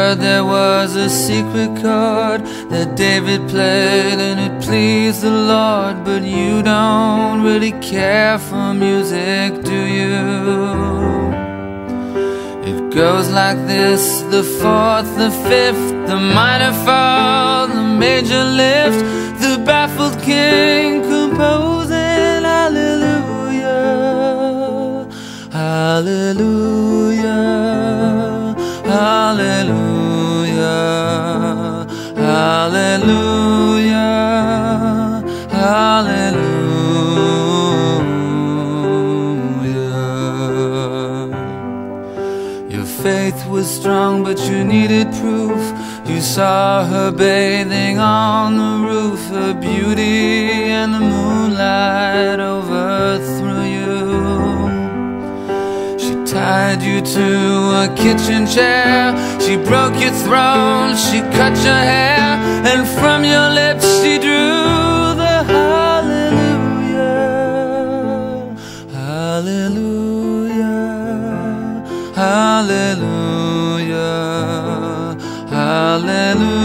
heard there was a secret chord that David played and it pleased the Lord. But you don't really care for music, do you? It goes like this: the fourth, the fifth, the minor fall, the major lift, the baffled king composing hallelujah, hallelujah, hallelujah, hallelujah, hallelujah. Your faith was strong, but you needed proof. You saw her bathing on the roof, her beauty and the moonlight overthrew you. She tied you to a kitchen chair, she broke your throne, she cut your hair, and from your lips she drew the hallelujah, hallelujah, hallelujah, hallelujah,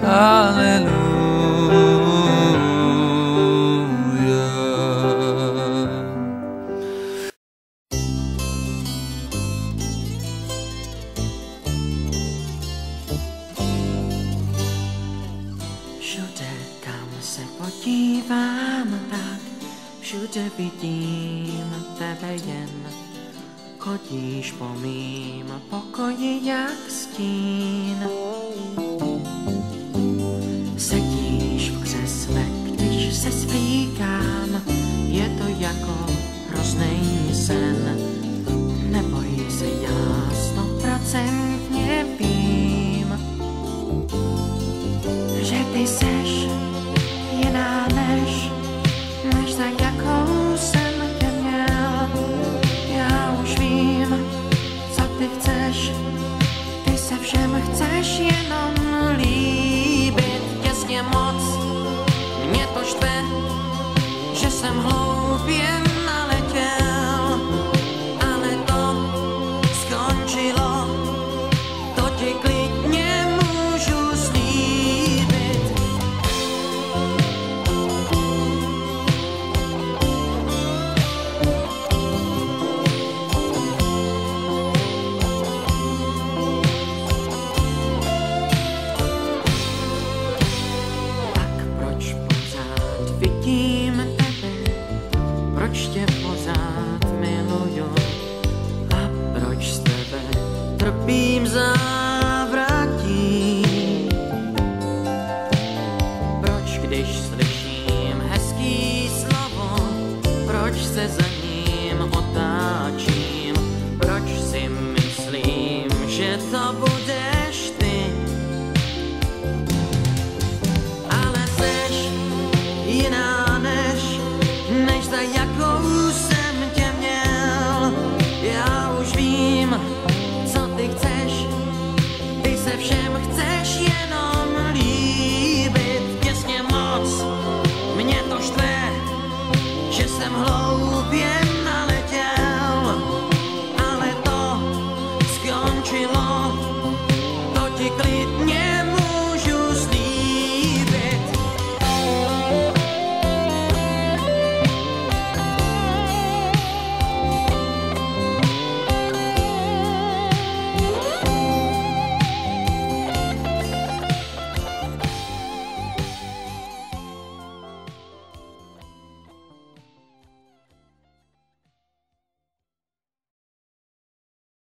hallelujah. Všude, kam se podívám, tak všude vidím tebe jen. Chodíš po mým pokoji jak stín. Sedíš v křesle, když se svlíkám, je to jako hroznej sen. Neboj se, já 100% vím, že ty seš jiná než za jakou jsem tě měl. Já už vím, co ty chceš, ty se všem chceš jenom líbit. Těsně moc mě to štve, že jsem hloupě naletěl, ale to skončilo, to ti klidně můžu slíbit. Vidím tebe, proč tě pořád miluju a proč z tebe trpím závratí. Proč, když slyším hezký slovo, proč se za ním otáčím, proč si myslím, že to budeš ty. Ale seš jiná